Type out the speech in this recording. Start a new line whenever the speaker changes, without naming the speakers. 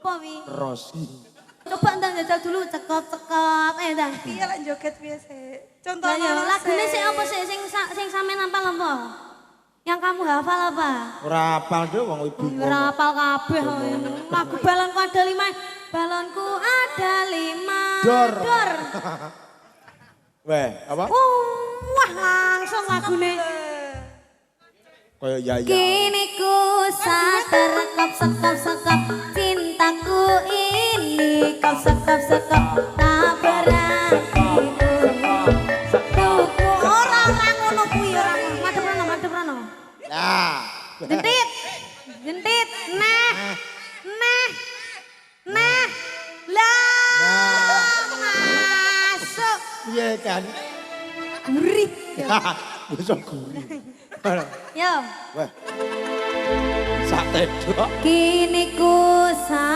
Apa wi?
Rosi.
Coba ndang jajal dulu cekop-cekop ndang.
Iya lah joget biasa. Contoh
Lah yo lagune sik apa sih sing sampean hafal apa? Yang kamu hafal apa?
Ora hafal dhewe wong ibu.
Ora hafal kabeh. Lagu balonku ada 5. Balonku ada 5.
Dor.
Dor.
Weh, apa?
Wah langsung lagune.
Kayak Yaya.
Kini ku sadar sekop cintaku ini kau sekop tak berarti tuku orang ngono kuwi orang madep rono
Nah.
gentit nah lah masuk
Iya kan.
gurih
Bisa gurih.
yo
Weh. Sate dok.
kini ku sadar